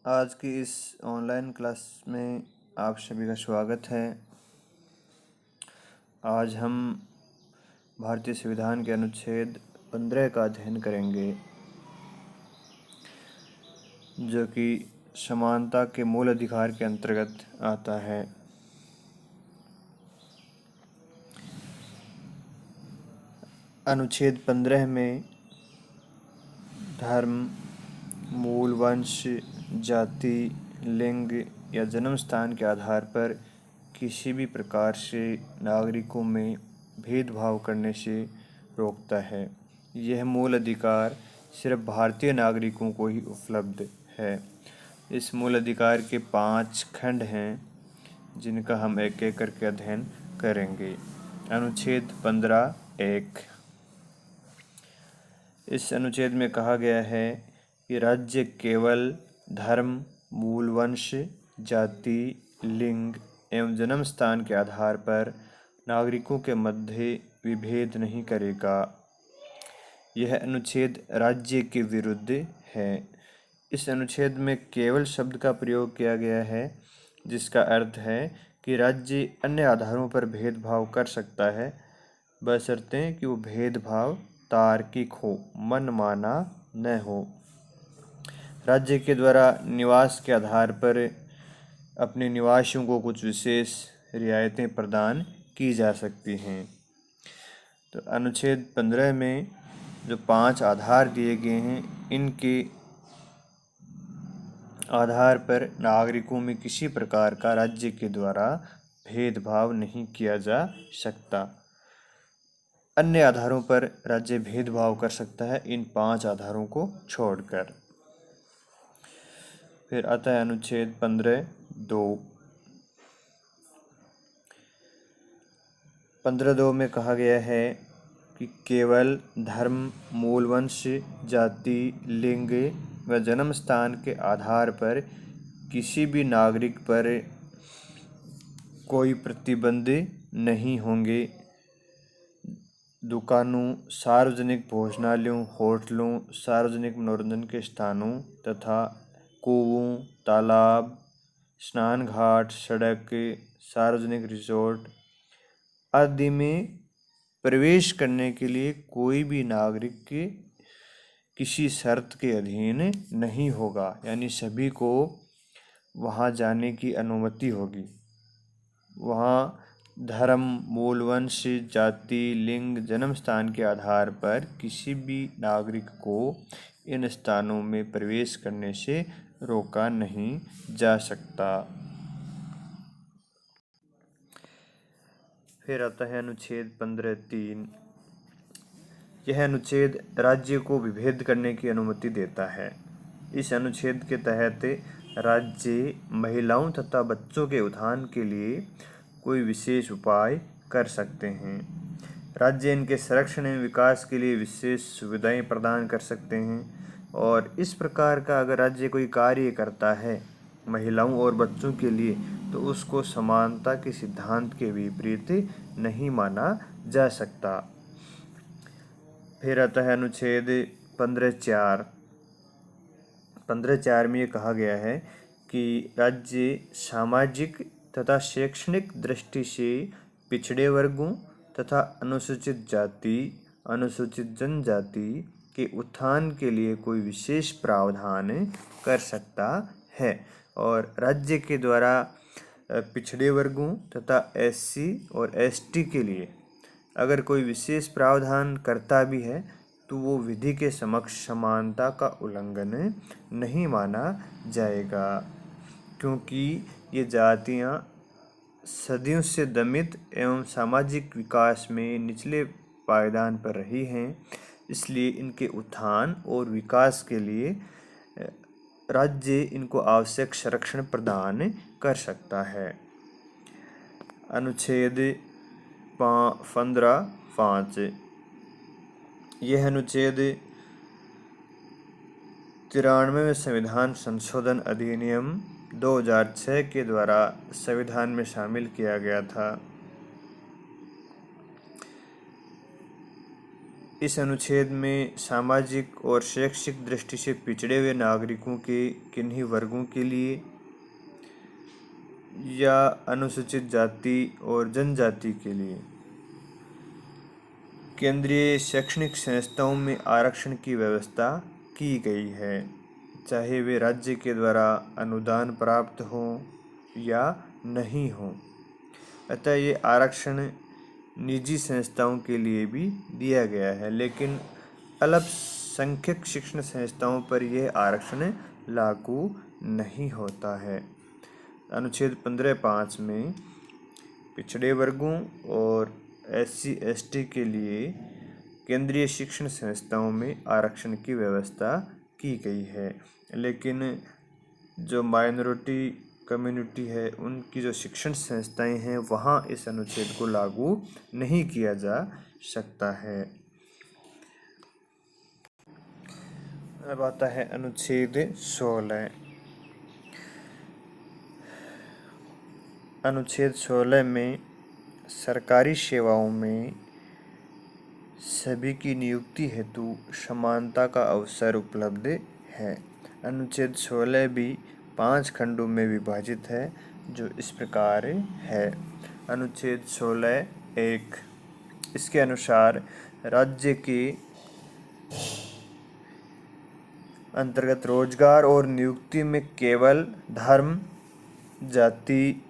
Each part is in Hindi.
आज की इस ऑनलाइन क्लास में आप सभी का स्वागत है। आज हम भारतीय संविधान के अनुच्छेद 15 का अध्ययन करेंगे, जो कि समानता के मूल अधिकार के अंतर्गत आता है। अनुच्छेद 15 में धर्म, मूल वंश, जाति, लिंग या जन्म स्थान के आधार पर किसी भी प्रकार से नागरिकों में भेदभाव करने से रोकता है। यह मूल अधिकार सिर्फ भारतीय नागरिकों को ही उपलब्ध है। इस मूल अधिकार के 5 खंड हैं, जिनका हम एक एक करके अध्ययन करेंगे। अनुच्छेद 15(1) इस अनुच्छेद में कहा गया है कि राज्य केवल धर्म, मूल वंश, जाति, लिंग एवं जन्म स्थान के आधार पर नागरिकों के मध्य विभेद नहीं करेगा। यह अनुच्छेद राज्य के विरुद्ध है। इस अनुच्छेद में केवल शब्द का प्रयोग किया गया है, जिसका अर्थ है कि राज्य अन्य आधारों पर भेदभाव कर सकता है, बशर्ते कि वो भेदभाव तार्किक हो, मनमाना न हो। राज्य के द्वारा निवास के आधार पर अपने निवासियों को कुछ विशेष रियायतें प्रदान की जा सकती हैं। तो अनुच्छेद 15 में जो 5 आधार दिए गए हैं, इनके आधार पर नागरिकों में किसी प्रकार का राज्य के द्वारा भेदभाव नहीं किया जा सकता। अन्य आधारों पर राज्य भेदभाव कर सकता है, इन 5 आधारों को छोड़कर। फिर आता है अनुच्छेद 15(2). 15(2) में कहा गया है कि केवल धर्म, मूल वंश, जाति, लिंग व जन्म स्थान के आधार पर किसी भी नागरिक पर कोई प्रतिबंध नहीं होंगे। दुकानों, सार्वजनिक भोजनालयों, होटलों, सार्वजनिक मनोरंजन के स्थानों तथा कुओं, तालाब, स्नान घाट, सड़क, सार्वजनिक रिसोर्ट आदि में प्रवेश करने के लिए कोई भी नागरिक के किसी शर्त के अधीन नहीं होगा, यानी सभी को वहाँ जाने की अनुमति होगी। वहाँ धर्म, मूल वंश, जाति, लिंग, जन्म स्थान के आधार पर किसी भी नागरिक को इन स्थानों में प्रवेश करने से रोका नहीं जा सकता। फिर आता है अनुच्छेद 15(3). यह अनुच्छेद राज्य को विभेद करने की अनुमति देता है। इस अनुच्छेद के तहत राज्य महिलाओं तथा बच्चों के उत्थान के लिए कोई विशेष उपाय कर सकते हैं। राज्य इनके संरक्षण एवं विकास के लिए विशेष सुविधाएं प्रदान कर सकते हैं। और इस प्रकार का अगर राज्य कोई कार्य करता है महिलाओं और बच्चों के लिए, तो उसको समानता के सिद्धांत के विपरीत नहीं माना जा सकता। फिर आता है अनुच्छेद 15(4). 15(4) में ये कहा गया है कि राज्य सामाजिक तथा शैक्षणिक दृष्टि से पिछड़े वर्गों तथा अनुसूचित जाति, अनुसूचित जनजाति के उत्थान के लिए कोई विशेष प्रावधान कर सकता है। और राज्य के द्वारा पिछड़े वर्गों तथा SC और ST के लिए अगर कोई विशेष प्रावधान करता भी है, तो वो विधि के समक्ष समानता का उल्लंघन नहीं माना जाएगा, क्योंकि ये जातियाँ सदियों से दमित एवं सामाजिक विकास में निचले पायदान पर रही हैं। इसलिए इनके उत्थान और विकास के लिए राज्य इनको आवश्यक संरक्षण प्रदान कर सकता है। अनुच्छेद 15(5). यह अनुच्छेद 93वें संविधान संशोधन अधिनियम 2006 के द्वारा संविधान में शामिल किया गया था। इस अनुच्छेद में सामाजिक और शैक्षिक दृष्टि से पिछड़े हुए नागरिकों के किन्हीं वर्गों के लिए या अनुसूचित जाति और जनजाति के लिए केंद्रीय शैक्षणिक संस्थाओं में आरक्षण की व्यवस्था की गई है, चाहे वे राज्य के द्वारा अनुदान प्राप्त हों या नहीं हों। अतः ये आरक्षण निजी संस्थाओं के लिए भी दिया गया है, लेकिन अल्पसंख्यक शिक्षण संस्थाओं पर यह आरक्षण लागू नहीं होता है। अनुच्छेद 15(5) में पिछड़े वर्गों और SC/ST के लिए केंद्रीय शिक्षण संस्थाओं में आरक्षण की व्यवस्था की गई है, लेकिन जो माइनॉरिटी कम्युनिटी है उनकी जो शिक्षण संस्थाएं हैं वहाँ इस अनुच्छेद को लागू नहीं किया जा सकता है। अब आता है अनुच्छेद 16। अनुच्छेद 16 में सरकारी सेवाओं में सभी की नियुक्ति हेतु समानता का अवसर उपलब्ध है। अनुच्छेद 16 भी 5 खंडों में विभाजित है, जो इस प्रकार है। अनुच्छेद 16(1) इसके अनुसार राज्य के अंतर्गत रोजगार और नियुक्ति में केवल धर्म, जाति,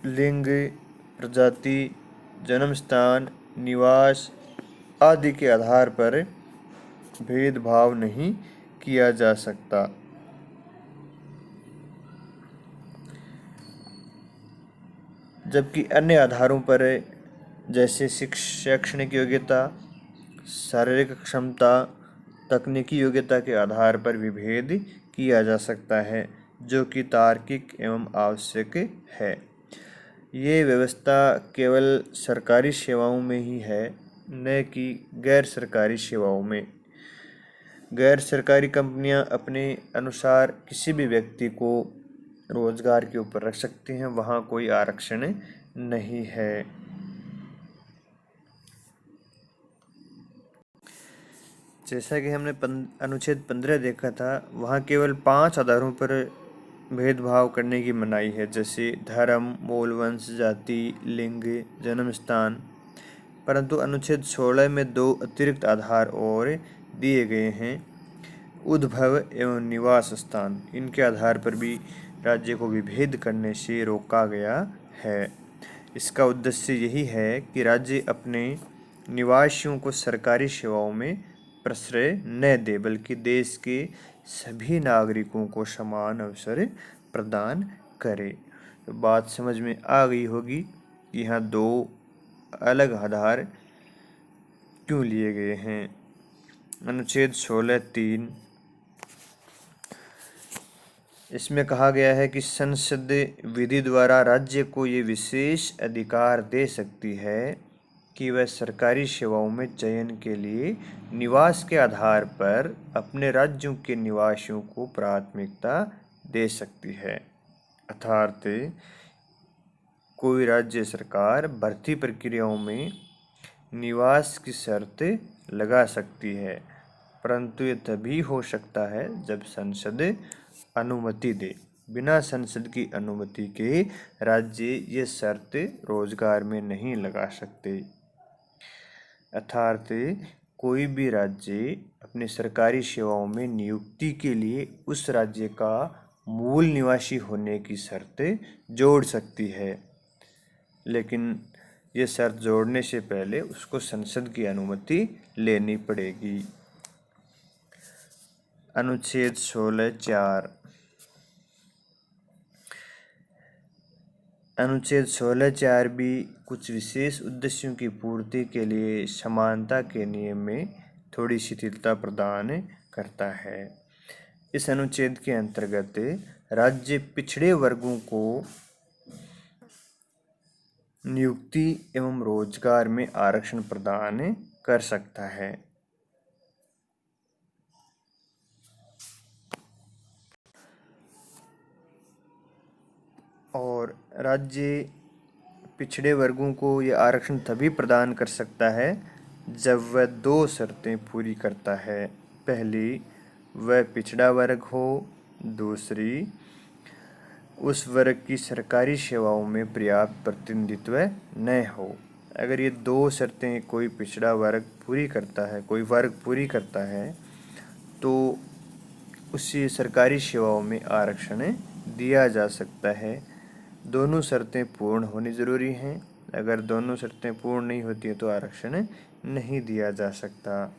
लिंग, प्रजाति, जन्म स्थान, निवास आदि के आधार पर भेदभाव नहीं किया जा सकता। जबकि अन्य आधारों पर जैसे शैक्षणिक योग्यता, शारीरिक क्षमता, तकनीकी योग्यता के आधार पर विभेद किया जा सकता है, जो कि तार्किक एवं आवश्यक है। ये व्यवस्था केवल सरकारी सेवाओं में ही है, न कि गैर सरकारी सेवाओं में। गैर सरकारी कंपनियां अपने अनुसार किसी भी व्यक्ति को रोजगार के ऊपर रख सकती हैं, वहाँ कोई आरक्षण नहीं है। जैसा कि हमने अनुच्छेद 15 देखा था, वहाँ केवल 5 आधारों पर भेदभाव करने की मनाही है, जैसे धर्म, मूल वंश, जाति, लिंग, जन्म स्थान। परंतु अनुच्छेद 16 में 2 अतिरिक्त आधार और दिए गए हैं, उद्भव एवं निवास स्थान। इनके आधार पर भी राज्य को विभेद करने से रोका गया है। इसका उद्देश्य यही है कि राज्य अपने निवासियों को सरकारी सेवाओं में प्रश्रय न दे, बल्कि देश के सभी नागरिकों को समान अवसर प्रदान करे। तो बात समझ में आ गई होगी कि यहाँ 2 अलग आधार क्यों लिए गए हैं। अनुच्छेद 16(3) इसमें कहा गया है कि संसद विधि द्वारा राज्य को ये विशेष अधिकार दे सकती है कि वह सरकारी सेवाओं में चयन के लिए निवास के आधार पर अपने राज्यों के निवासियों को प्राथमिकता दे सकती है। अर्थात कोई राज्य सरकार भर्ती प्रक्रियाओं में निवास की शर्त लगा सकती है, परंतु ये तभी हो सकता है जब संसद अनुमति दे। बिना संसद की अनुमति के राज्य ये शर्त रोजगार में नहीं लगा सकते। अर्थात कोई भी राज्य अपनी सरकारी सेवाओं में नियुक्ति के लिए उस राज्य का मूल निवासी होने की शर्त जोड़ सकती है, लेकिन ये शर्त जोड़ने से पहले उसको संसद की अनुमति लेनी पड़ेगी। अनुच्छेद 16(4) अनुच्छेद 16(4) भी कुछ विशेष उद्देश्यों की पूर्ति के लिए समानता के नियम में थोड़ी शिथिलता प्रदान करता है। इस अनुच्छेद के अंतर्गत राज्य पिछड़े वर्गों को नियुक्ति एवं रोजगार में आरक्षण प्रदान कर सकता है। और राज्य पिछड़े वर्गों को ये आरक्षण तभी प्रदान कर सकता है जब वह दो शर्तें पूरी करता है। पहली, वह पिछड़ा वर्ग हो। दूसरी, उस वर्ग की सरकारी सेवाओं में पर्याप्त प्रतिनिधित्व न हो। अगर ये दो शर्तें कोई पिछड़ा वर्ग पूरी करता है, कोई वर्ग पूरी करता है, तो उसे सरकारी सेवाओं में आरक्षण दिया जा सकता है। दोनों शर्तें पूर्ण होनी ज़रूरी हैं। अगर दोनों शर्तें पूर्ण नहीं होती हैं तो आरक्षण नहीं दिया जा सकता।